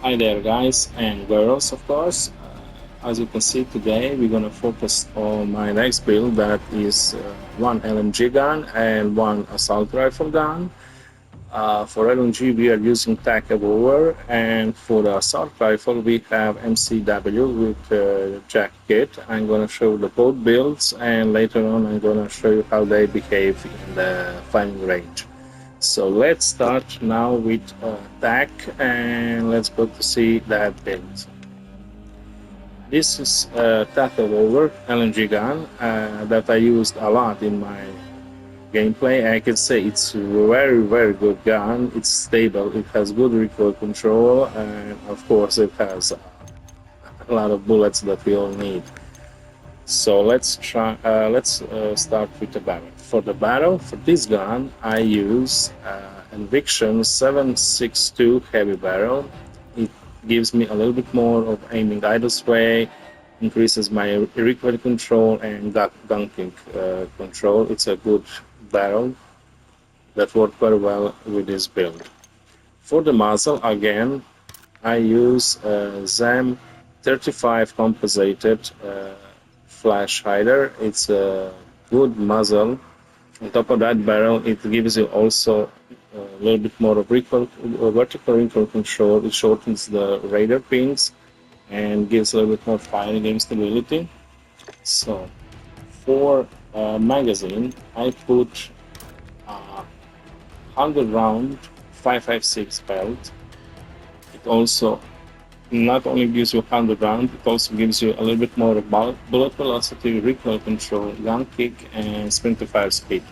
Hi there guys and girls of course. As you can see today we're gonna focus on my next build that is one LMG gun and one assault rifle gun. For LMG we are using TAC Evolver, and for the assault rifle we have MCW with jack kit. I'm gonna show the both builds and later on I'm gonna show you how they behave in the firing range. So let's start now with TAC and let's go to see that build. This is a TAC Evolver LMG gun that I used a lot in my gameplay. I can say it's a very good gun. It's stable, it has good recoil control, and of course it has a lot of bullets that we all need. So let's try. Start with the barrel. For the barrel, for this gun, I use Enviction 7.62 heavy barrel. It gives me a little bit more of aiming idle sway, increases my recoil control and gun kick control. It's a good barrel that worked very well with this build. For the muzzle, again, I use ZAM 35 composited flash hider. It's a good muzzle. On top of that barrel, it gives you also a little bit more of recoil, vertical recoil control. It shortens the radar pings and gives a little bit more firing aim stability. So for magazine, I put 100 round 5.56 belt. It also not only gives you 100 rounds, it also gives you a little bit more bullet velocity, recoil control, gun kick, and sprint to fire speed.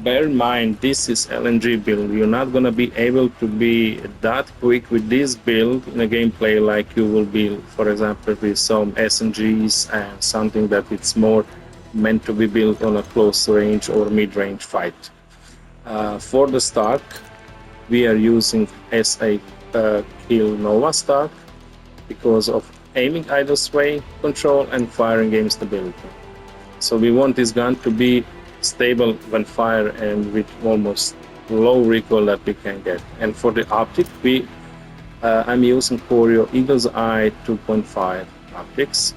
Bear in mind, this is LMG build. You're not going to be able to be that quick with this build in a gameplay like you will be, for example, with some SMGs and something that it's more meant to be built on a close range or mid-range fight. For the stock, we are using SA Kill Nova stock because of aiming idle sway control and firing aim stability. So we want this gun to be stable when fired and with almost low recoil that we can get. And for the optic, I'm using Corio Eagle's Eye 2.5 optics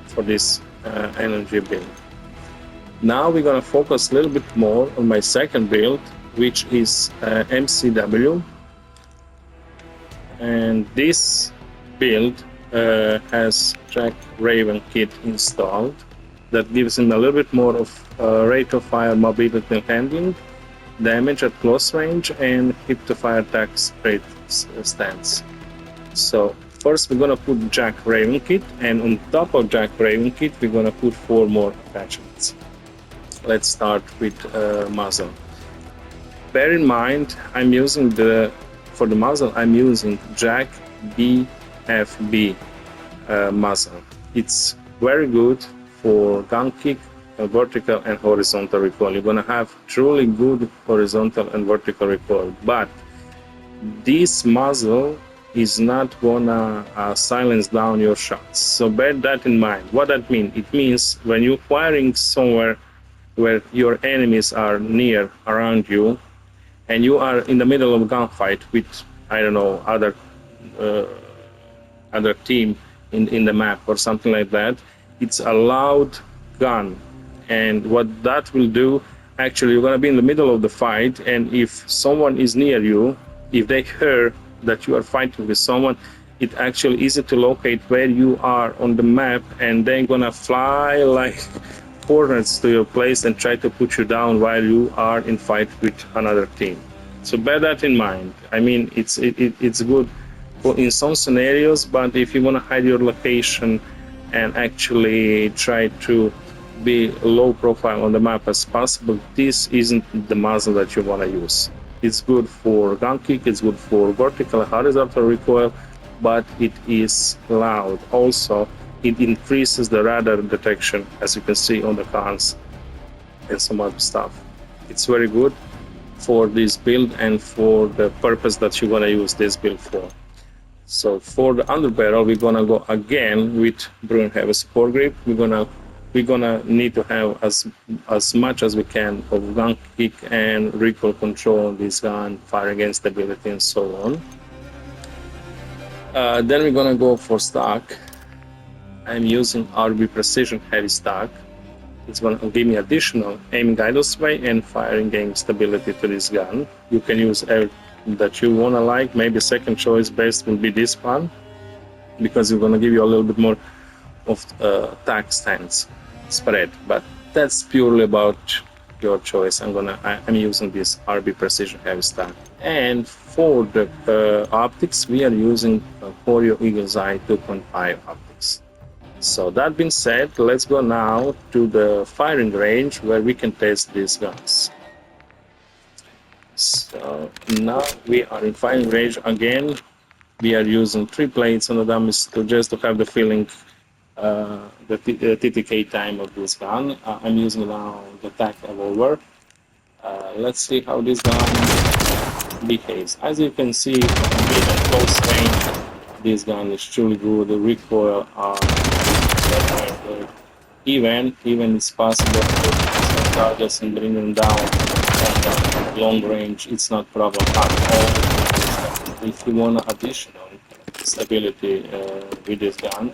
for this LMG build. Now we're gonna focus a little bit more on my second build, which is MCW. And this build has Jack Raven kit installed that gives him a little bit more of rate of fire, mobility and handling, damage at close range, and hip to fire attack rate stance. So first we're gonna put Jack Raven kit, and on top of Jack Raven kit we're gonna put 4 more attachments. Let's start with muzzle. Bear in mind, for the muzzle, I'm using Jack BFB muzzle. It's very good for gun kick, vertical and horizontal recoil. You're gonna have truly good horizontal and vertical recoil, but this muzzle is not gonna silence down your shots. So bear that in mind. What that means? It means when you're firing somewhere where your enemies are near around you, and you are in the middle of a gunfight with, I don't know, other team in the map or something like that, it's a loud gun. And what that will do, actually, you're going to be in the middle of the fight, and if someone is near you, if they hear that you are fighting with someone, it's actually easy to locate where you are on the map, and they're going to fly like hornets to your place and try to put you down while you are in fight with another team. So bear that in mind. I mean, it's good in some scenarios, but if you want to hide your location and actually try to be low profile on the map as possible, this isn't the muzzle that you want to use. It's good for gun kick, it's good for vertical and horizontal recoil, but it is loud. Also, it increases the radar detection, as you can see on the cons and some other stuff. It's very good for this build and for the purpose that you're gonna use this build for. So for the underbarrel, we're gonna go again with Brune Heavy Support Grip. We're gonna need to have as much as we can of gun kick and recoil control on this gun, fire against stability and so on. Then we're gonna go for stock. I'm using RB Precision Heavy Stock. It's going to give me additional aim guidance sway and firing aim stability to this gun. You can use everything that you want to like. Maybe second choice best will be this one, because it's going to give you a little bit more of tack stance spread. But that's purely about your choice. I'm using this RB Precision Heavy Stock. And for the optics, we are using Corio Eagle's Eye 2.5 optics. So that being said, let's go now to the firing range where we can test these guns. So now we are in firing range again. We are using 3 plates on the dummies just to have the feeling, the TTK time of this gun. I'm using now the TAC revolver. Let's see how this gun behaves. As you can see, at close range, this gun is truly good. The recoil are good. Even it's possible to some targets and bring them down at long range. It's not problem at all. If you want additional stability with this gun,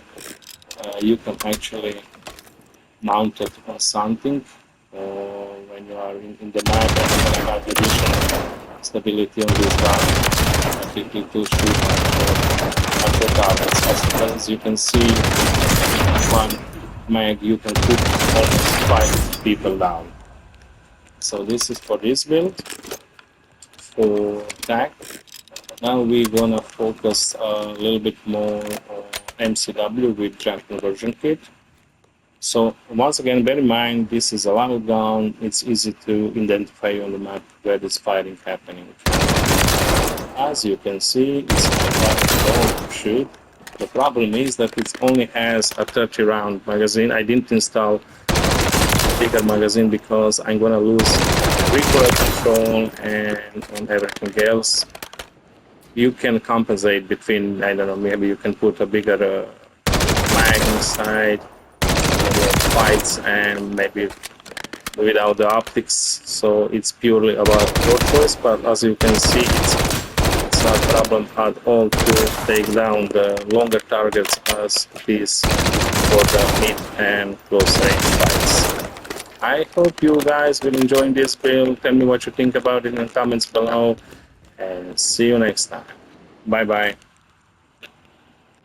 you can actually mount it on something when you are in the map, and you're gonna have additional stability on this gun to shoot at the targets. As you can see, one mag you can put almost 5 people down. So this is for this build. For TAC, now we're gonna focus a little bit more on MCW with jump conversion kit. So once again, bear in mind, this is a loud gun. It's easy to identify on the map where there's firing happening. As you can see, it's a to shoot. The problem is that it only has a 30 round magazine. I didn't install a bigger magazine because I'm gonna lose recoil control and on everything else. You can compensate between, I don't know, maybe you can put a bigger mag inside fights and maybe without the optics. So it's purely about your choice, but as you can see, it's not a problem at all to take down the longer targets as it is for the mid and close range fights. I hope you guys will enjoy this build. Tell me what you think about it in the comments below, and see you next time. Bye bye.